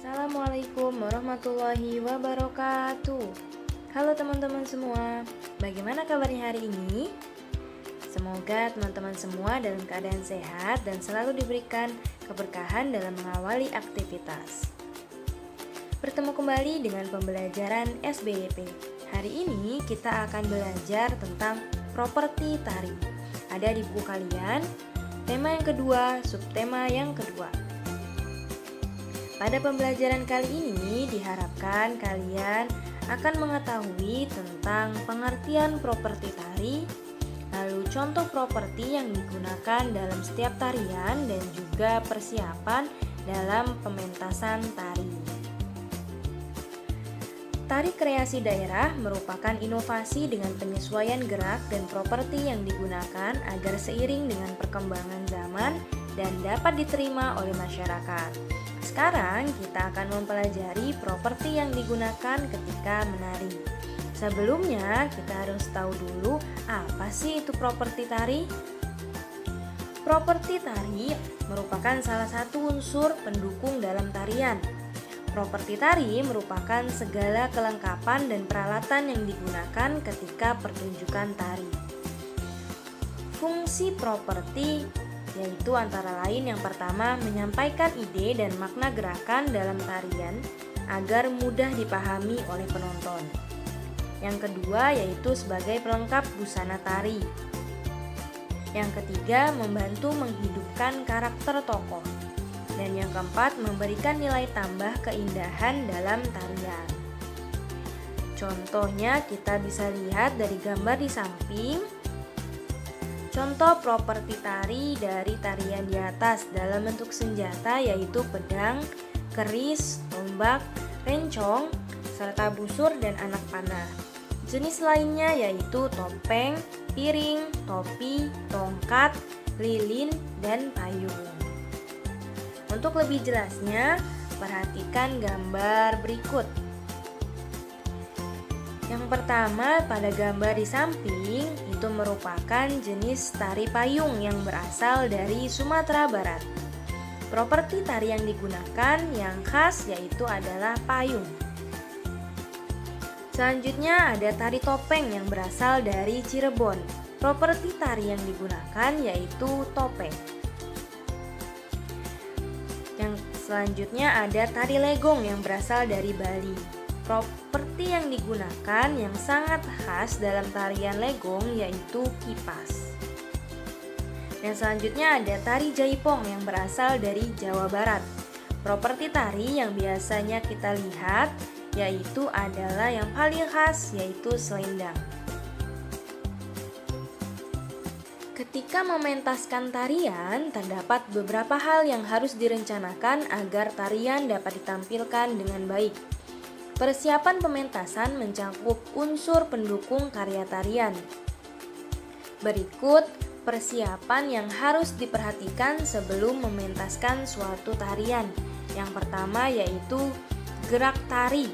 Assalamualaikum warahmatullahi wabarakatuh. Halo teman-teman semua, bagaimana kabarnya hari ini? Semoga teman-teman semua dalam keadaan sehat dan selalu diberikan keberkahan dalam mengawali aktivitas. Bertemu kembali dengan pembelajaran SBYP. Hari ini kita akan belajar tentang properti tari. Ada di buku kalian, tema yang kedua, subtema yang kedua. Pada pembelajaran kali ini diharapkan kalian akan mengetahui tentang pengertian properti tari, lalu contoh properti yang digunakan dalam setiap tarian dan juga persiapan dalam pementasan tari. Tari kreasi daerah merupakan inovasi dengan penyesuaian gerak dan properti yang digunakan agar seiring dengan perkembangan zaman dan dapat diterima oleh masyarakat. Sekarang kita akan mempelajari properti yang digunakan ketika menari. Sebelumnya kita harus tahu dulu apa sih itu properti tari. Properti tari merupakan salah satu unsur pendukung dalam tarian. Properti tari merupakan segala kelengkapan dan peralatan yang digunakan ketika pertunjukan tari. Fungsi properti yaitu antara lain yang pertama menyampaikan ide dan makna gerakan dalam tarian agar mudah dipahami oleh penonton. Yang kedua yaitu sebagai pelengkap busana tari. Yang ketiga membantu menghidupkan karakter tokoh. Dan yang keempat memberikan nilai tambah keindahan dalam tarian. Contohnya kita bisa lihat dari gambar di samping. Contoh properti tari dari tarian di atas dalam bentuk senjata yaitu pedang, keris, tombak, rencong, serta busur dan anak panah. Jenis lainnya yaitu topeng, piring, topi, tongkat, lilin, dan payung. Untuk lebih jelasnya, perhatikan gambar berikut. Yang pertama, pada gambar di samping itu merupakan jenis tari payung yang berasal dari Sumatera Barat. Properti tari yang digunakan yang khas yaitu adalah payung. Selanjutnya ada tari topeng yang berasal dari Cirebon. Properti tari yang digunakan yaitu topeng. Yang selanjutnya ada tari legong yang berasal dari Bali. Properti yang digunakan yang sangat khas dalam tarian legong yaitu kipas. Dan selanjutnya ada tari jaipong yang berasal dari Jawa Barat. Properti tari yang biasanya kita lihat yaitu adalah yang paling khas yaitu selendang. Ketika mementaskan tarian, terdapat beberapa hal yang harus direncanakan agar tarian dapat ditampilkan dengan baik. Persiapan pementasan mencakup unsur pendukung karya tarian. Berikut persiapan yang harus diperhatikan sebelum mementaskan suatu tarian. Yang pertama yaitu gerak tari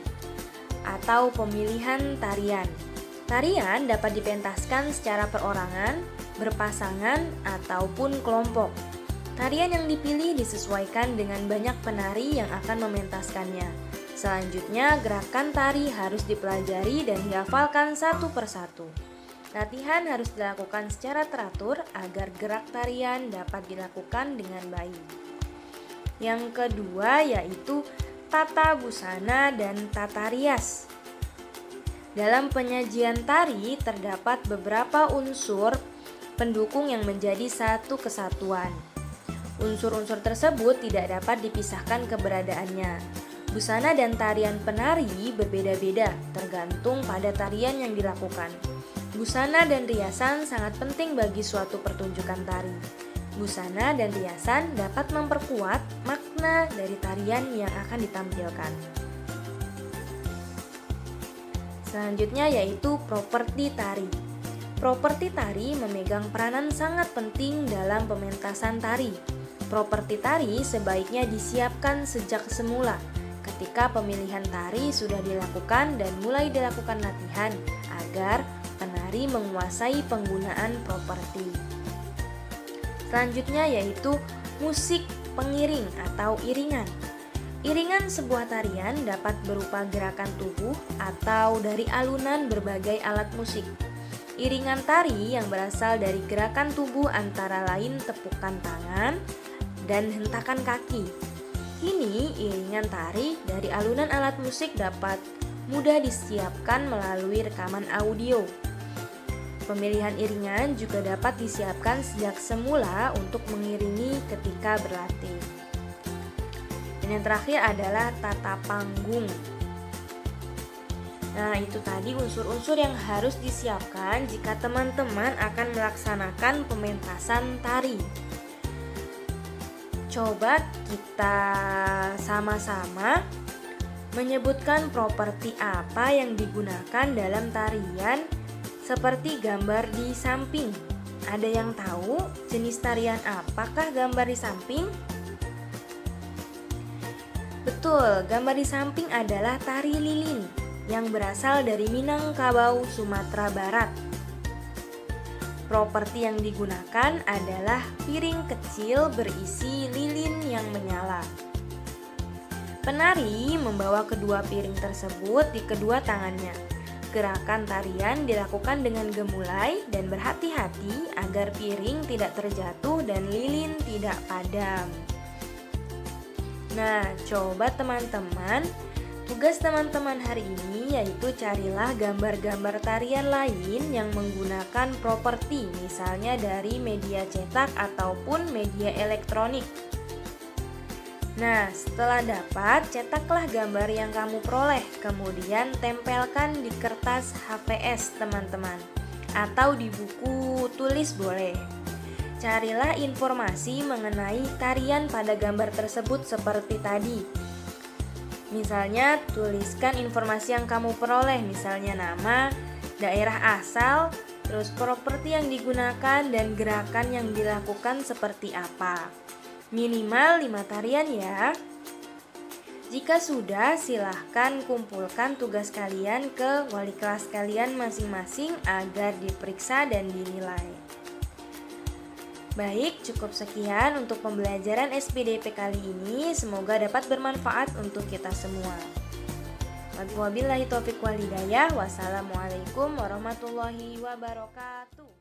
atau pemilihan tarian. Tarian dapat dipentaskan secara perorangan, berpasangan, ataupun kelompok. Tarian yang dipilih disesuaikan dengan banyak penari yang akan mementaskannya. Selanjutnya, gerakan tari harus dipelajari dan dihafalkan satu persatu. Latihan harus dilakukan secara teratur agar gerak tarian dapat dilakukan dengan baik. Yang kedua yaitu tata busana dan tata rias. Dalam penyajian tari terdapat beberapa unsur pendukung yang menjadi satu kesatuan. Unsur-unsur tersebut tidak dapat dipisahkan keberadaannya. Busana dan tarian penari berbeda-beda tergantung pada tarian yang dilakukan. Busana dan riasan sangat penting bagi suatu pertunjukan tari. Busana dan riasan dapat memperkuat makna dari tarian yang akan ditampilkan. Selanjutnya yaitu properti tari. Properti tari memegang peranan sangat penting dalam pementasan tari. Properti tari sebaiknya disiapkan sejak semula. Ketika pemilihan tari sudah dilakukan dan mulai dilakukan latihan agar penari menguasai penggunaan properti. Selanjutnya yaitu musik pengiring atau iringan. Iringan sebuah tarian dapat berupa gerakan tubuh atau dari alunan berbagai alat musik. Iringan tari yang berasal dari gerakan tubuh antara lain tepukan tangan dan hentakan kaki. Kini, iringan tari dari alunan alat musik dapat mudah disiapkan melalui rekaman audio. Pemilihan iringan juga dapat disiapkan sejak semula untuk mengiringi ketika berlatih. Dan yang terakhir adalah tata panggung. Nah, itu tadi unsur-unsur yang harus disiapkan jika teman-teman akan melaksanakan pementasan tari. Coba kita sama-sama menyebutkan properti apa yang digunakan dalam tarian seperti gambar di samping. Ada yang tahu jenis tarian apakah gambar di samping? Betul, gambar di samping adalah tari lilin yang berasal dari Minangkabau, Sumatera Barat. Properti yang digunakan adalah piring kecil berisi lilin yang menyala. Penari membawa kedua piring tersebut di kedua tangannya. Gerakan tarian dilakukan dengan gemulai dan berhati-hati agar piring tidak terjatuh dan lilin tidak padam. Nah, coba teman-teman, tugas teman-teman hari ini yaitu carilah gambar-gambar tarian lain yang menggunakan properti, misalnya dari media cetak ataupun media elektronik. Nah, setelah dapat, cetaklah gambar yang kamu peroleh, kemudian tempelkan di kertas HVS teman-teman, atau di buku tulis boleh. Carilah informasi mengenai tarian pada gambar tersebut seperti tadi. Misalnya, tuliskan informasi yang kamu peroleh, misalnya nama, daerah asal, terus properti yang digunakan, dan gerakan yang dilakukan seperti apa. Minimal 5 tarian ya. Jika sudah, silahkan kumpulkan tugas kalian ke wali kelas kalian masing-masing agar diperiksa dan dinilai. Baik, cukup sekian untuk pembelajaran SPDP kali ini. Semoga dapat bermanfaat untuk kita semua. Wabillahi taufiq wal hidayah. Wassalamualaikum warahmatullahi wabarakatuh.